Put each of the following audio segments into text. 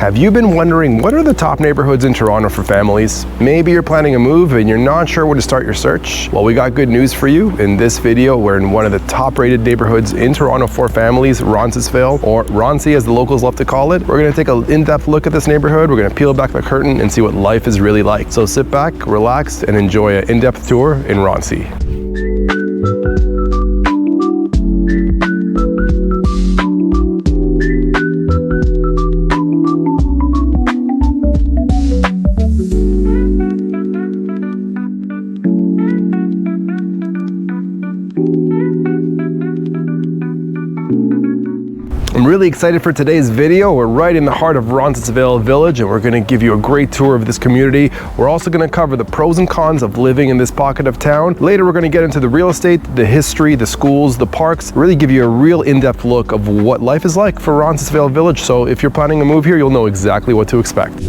Have you been wondering what are the top neighborhoods in Toronto for families? Maybe you're planning a move and you're not sure where to start your search? Well, we got good news for you. In this video, we're in one of the top rated neighborhoods in Toronto for families, Roncesvalles, or Roncy as the locals love to call it. We're gonna take an in-depth look at this neighborhood. We're gonna peel back the curtain and see what life is really like. So sit back, relax, and enjoy an in-depth tour in Roncy. I'm really excited for today's video. We're right in the heart of Roncesvalles Village and we're going to give you a great tour of this community. We're also going to cover the pros and cons of living in this pocket of town. Later we're going to get into the real estate, the history, the schools, the parks, really give you a real in-depth look of what life is like for Roncesvalles Village. So if you're planning a move here, you'll know exactly what to expect.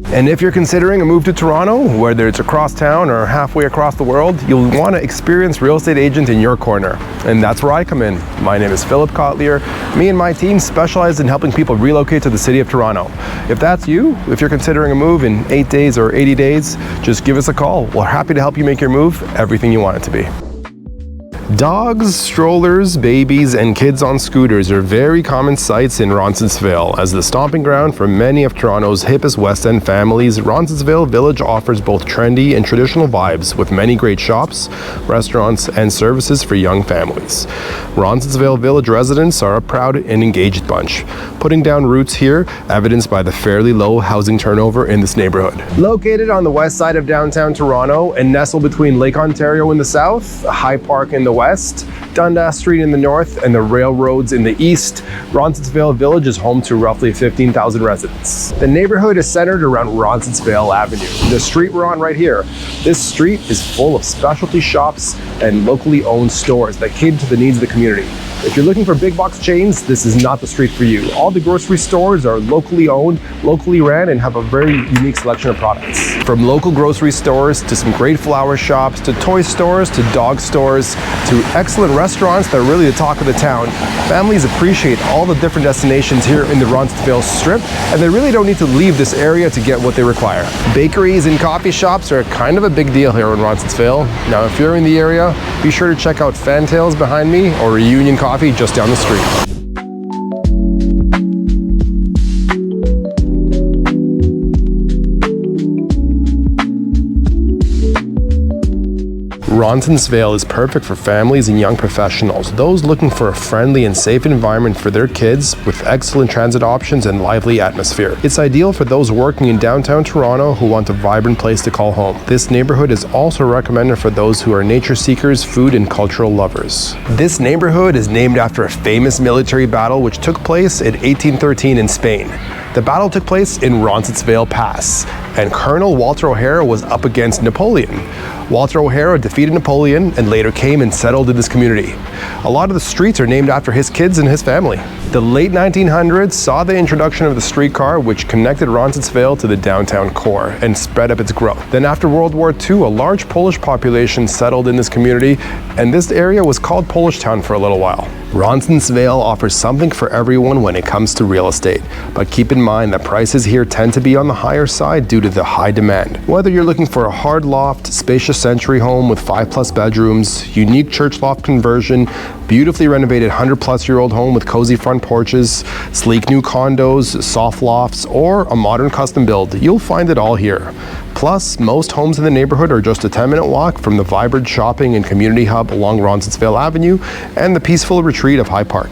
And if you're considering a move to Toronto, whether it's across town or halfway across the world, you'll want to experience real estate agent in your corner. And that's where I come in. My name is Philip Kotlier. Me and my team specialize in helping people relocate to the city of Toronto. If that's you, if you're considering a move in 8 days or 80 days, just give us a call. We're happy to help you make your move everything you want it to be. Dogs, strollers, babies, and kids on scooters are very common sights in Roncesvalles. As the stomping ground for many of Toronto's hippest West End families, Roncesvalles Village offers both trendy and traditional vibes with many great shops, restaurants, and services for young families. Roncesvalles Village residents are a proud and engaged bunch, putting down roots here, evidenced by the fairly low housing turnover in this neighborhood. Located on the west side of downtown Toronto and nestled between Lake Ontario in the south, High Park in the west, Dundas Street in the north, and the railroads in the east, Roncesvalles Village is home to roughly 15,000 residents. The neighborhood is centered around Roncesvalles Avenue, the street we're on right here. This street is full of specialty shops and locally owned stores that cater to the needs of the community. If you're looking for big box chains, this is not the street for you. All the grocery stores are locally owned, locally ran, and have a very unique selection of products. From local grocery stores to some great flower shops, to toy stores, to dog stores, to excellent restaurants that are really the talk of the town, families appreciate all the different destinations here in the Roncesvalles Strip, and they really don't need to leave this area to get what they require. Bakeries and coffee shops are kind of a big deal here in Roncesvalles. Now, if you're in the area, be sure to check out Fantails behind me or Reunion Coffee just down the street. Roncesvalles is perfect for families and young professionals, those looking for a friendly and safe environment for their kids with excellent transit options and lively atmosphere. It's ideal for those working in downtown Toronto who want a vibrant place to call home. This neighborhood is also recommended for those who are nature seekers, food, and cultural lovers. This neighborhood is named after a famous military battle which took place in 1813 in Spain. The battle took place in Roncesvalles Pass, and Colonel Walter O'Hara was up against Napoleon. Walter O'Hara defeated Napoleon and later came and settled in this community. A lot of the streets are named after his kids and his family. The late 1900s saw the introduction of the streetcar, which connected Roncesvalles to the downtown core and sped up its growth. Then after World War II, a large Polish population settled in this community, and this area was called Polish Town for a little while. Roncesvalles offers something for everyone when it comes to real estate, but keep in mind that prices here tend to be on the higher side due to the high demand. Whether you're looking for a hard loft, spacious century home with 5+ bedrooms, unique church loft conversion, beautifully renovated 100+ home with cozy front porches, sleek new condos, soft lofts, or a modern custom build, you'll find it all here. Plus, most homes in the neighborhood are just a 10-minute walk from the vibrant shopping and community hub along Roncesvalles Avenue and the peaceful retreat of High Park.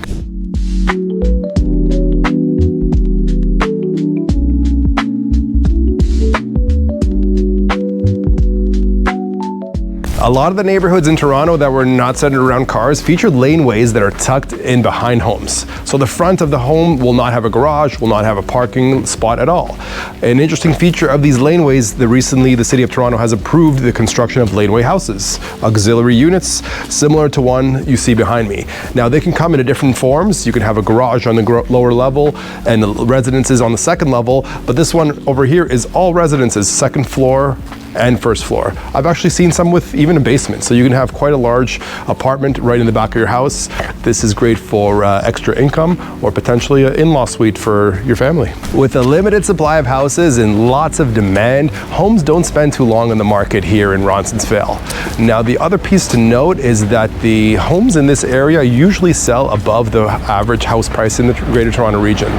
A lot of the neighborhoods in Toronto that were not centered around cars featured laneways that are tucked in behind homes. So the front of the home will not have a garage, will not have a parking spot at all. An interesting feature of these laneways, recently the City of Toronto has approved the construction of laneway houses, auxiliary units, similar to one you see behind me. Now they can come in different forms. You can have a garage on the lower level and the residences on the second level, but this one over here is all residences, second floor, and first floor. I've actually seen some with even a basement, so you can have quite a large apartment right in the back of your house. This is great for extra income or potentially an in-law suite for your family. With a limited supply of houses and lots of demand, homes don't spend too long on the market here in Roncesvalles. Now, the other piece to note is that the homes in this area usually sell above the average house price in the Greater Toronto region.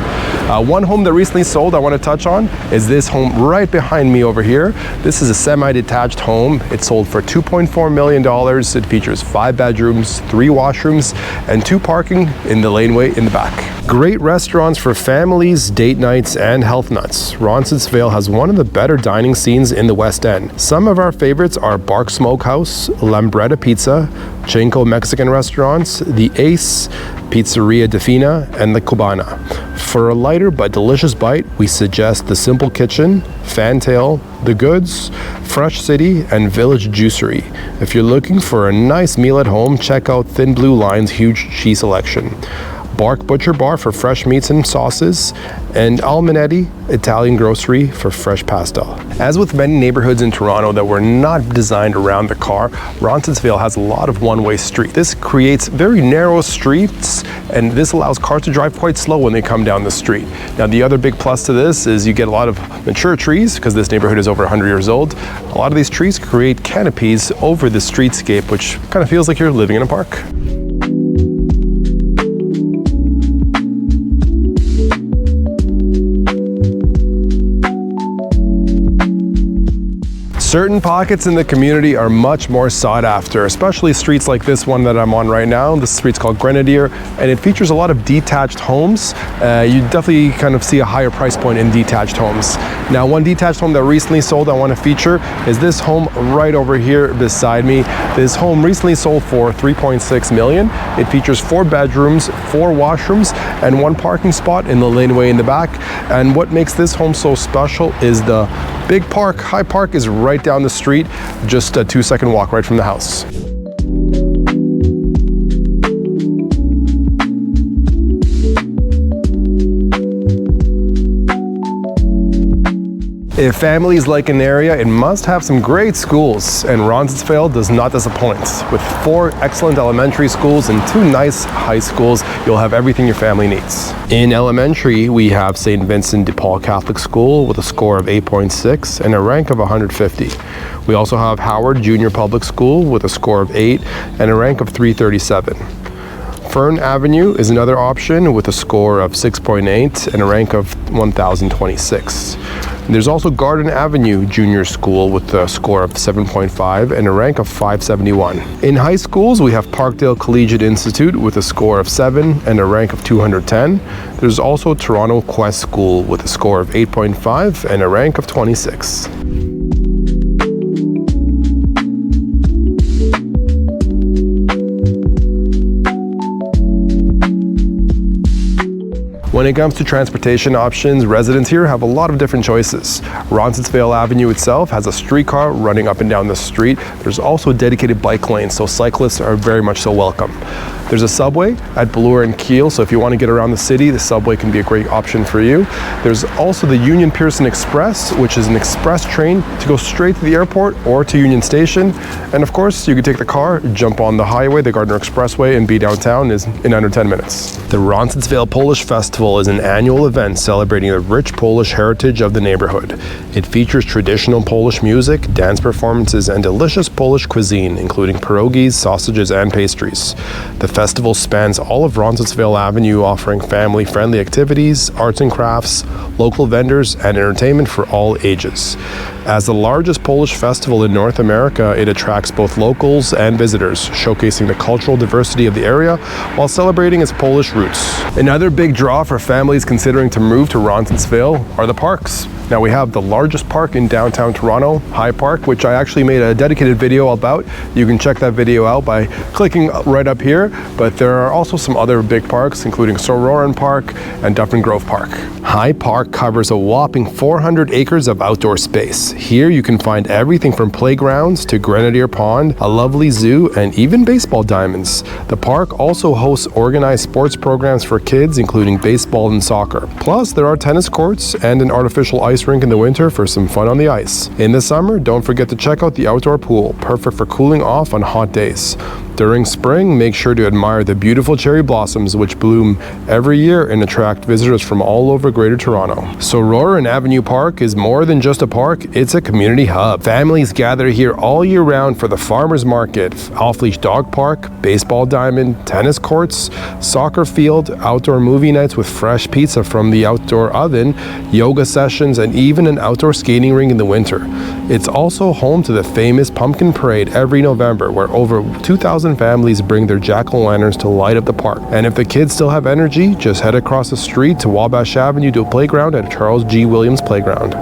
One home that recently sold I want to touch on is this home right behind me over here. This is a semi-detached home. It sold for $2.4 million. It features 5 bedrooms, 3 washrooms, and 2 parking in the laneway in the back. Great restaurants for families, date nights, and health nuts. Roncesvalles has one of the better dining scenes in the West End. Some of our favorites are Bark Smokehouse, Lambretta Pizza, Chinko Mexican restaurants, The Ace, Pizzeria Defina, and the Cubana. For a lighter but delicious bite, we suggest the Simple Kitchen, Fantail, The Goods, Fresh City, and Village Juicery. If you're looking for a nice meal at home, check out Thin Blue Line's huge cheese selection. Bark Butcher Bar for fresh meats and sauces, and Almanetti Italian Grocery for fresh pasta. As with many neighborhoods in Toronto that were not designed around the car, Roncesvalles has a lot of one-way streets. This creates very narrow streets, and this allows cars to drive quite slow when they come down the street. Now, the other big plus to this is you get a lot of mature trees, because this neighborhood is over 100 years old. A lot of these trees create canopies over the streetscape, which kind of feels like you're living in a park. Certain pockets in the community are much more sought after, especially streets like this one that I'm on right now. This street's called Grenadier, and it features a lot of detached homes. You definitely kind of see a higher price point in detached homes. Now, one detached home that recently sold I want to feature is this home right over here beside me. This home recently sold for $3.6 million. It features 4 bedrooms, 4 washrooms, and 1 parking spot in the laneway in the back. And what makes this home so special is the big park. High Park is right down the street, just a 2-second walk right from the house. If families like an area, it must have some great schools, and Roncesvalles does not disappoint. With 4 excellent elementary schools and 2 nice high schools, you'll have everything your family needs. In elementary, we have St. Vincent de Paul Catholic School with a score of 8.6 and a rank of 150. We also have Howard Junior Public School with a score of 8 and a rank of 337. Fern Avenue is another option with a score of 6.8 and a rank of 1026. There's also Garden Avenue Junior School with a score of 7.5 and a rank of 571. In high schools, we have Parkdale Collegiate Institute with a score of 7 and a rank of 210. There's also Toronto Quest School with a score of 8.5 and a rank of 26. When it comes to transportation options, residents here have a lot of different choices. Roncesvalles Avenue itself has a streetcar running up and down the street. There's also a dedicated bike lane, so cyclists are very much so welcome. There's a subway at Bloor and Keele, so if you want to get around the city, the subway can be a great option for you. There's also the Union Pearson Express, which is an express train to go straight to the airport or to Union Station. And of course, you can take the car, jump on the highway, the Gardner Expressway, and be downtown in under 10 minutes. The Roncesvalles Polish Festival is an annual event celebrating the rich Polish heritage of the neighborhood. It features traditional Polish music, dance performances, and delicious Polish cuisine, including pierogies, sausages, and pastries. The festival spans all of Roncesvalles Avenue, offering family-friendly activities, arts and crafts, local vendors, and entertainment for all ages. As the largest Polish festival in North America, it attracts both locals and visitors, showcasing the cultural diversity of the area while celebrating its Polish roots. Another big draw for families considering to move to Roncesvalles are the parks. Now, we have the largest park in downtown Toronto, High Park, which I actually made a dedicated video about. You can check that video out by clicking right up here, but there are also some other big parks, including Sororan Park and Dufferin Grove Park. High Park covers a whopping 400 acres of outdoor space. Here you can find everything from playgrounds to Grenadier Pond, a lovely zoo, and even baseball diamonds. The park also hosts organized sports programs for kids, including baseball and soccer. Plus, there are tennis courts and an artificial ice ice rink in the winter for some fun on the ice. In the summer, don't forget to check out the outdoor pool, perfect for cooling off on hot days. During spring, make sure to admire the beautiful cherry blossoms which bloom every year and attract visitors from all over Greater Toronto. So Roar and Avenue Park is more than just a park, it's a community hub. Families gather here all year round for the farmers market, off-leash dog park, baseball diamond, tennis courts, soccer field, outdoor movie nights with fresh pizza from the outdoor oven, yoga sessions, and even an outdoor skating rink in the winter. It's also home to the famous Pumpkin Parade every November, where over 2,000 families bring their jack-o'-lanterns to light up the park. And if the kids still have energy, just head across the street to Wabash Avenue to a playground at Charles G. Williams Playground.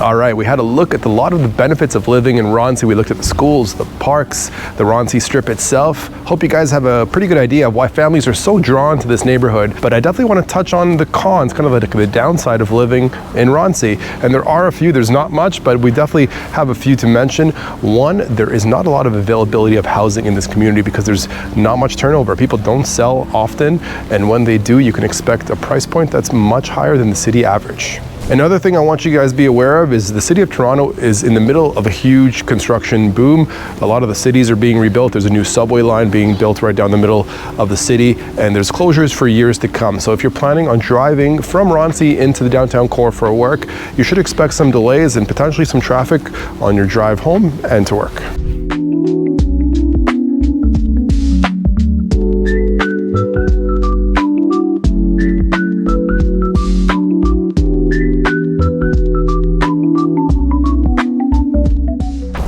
All right, we had a look at a lot of the benefits of living in Roncy. We looked at the schools, the parks, the Roncy Strip itself. Hope you guys have a pretty good idea of why families are so drawn to this neighborhood. But I definitely want to touch on the cons, kind of like the downside of living in Roncy. And there are a few, there's not much, but we definitely have a few to mention. One, there is not a lot of availability of housing in this community because there's not much turnover. People don't sell often, and when they do, you can expect a price point that's much higher than the city average. Another thing I want you guys to be aware of is the city of Toronto is in the middle of a huge construction boom. A lot of the cities are being rebuilt. There's a new subway line being built right down the middle of the city, and there's closures for years to come. So if you're planning on driving from Roncy into the downtown core for work, you should expect some delays and potentially some traffic on your drive home and to work.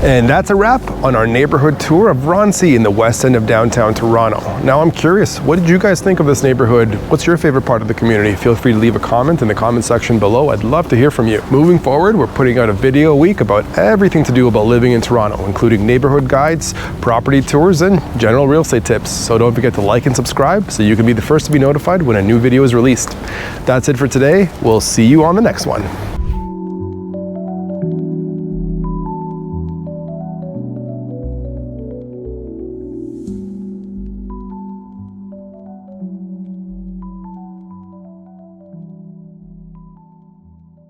And that's a wrap on our neighborhood tour of Roncy in the west end of downtown Toronto. Now I'm curious, what did you guys think of this neighborhood? What's your favorite part of the community? Feel free to leave a comment in the comment section below. I'd love to hear from you. Moving forward, we're putting out a video a week about everything to do about living in Toronto, including neighborhood guides, property tours, and general real estate tips. So don't forget to like and subscribe so you can be the first to be notified when a new video is released. That's it for today. We'll see you on the next one.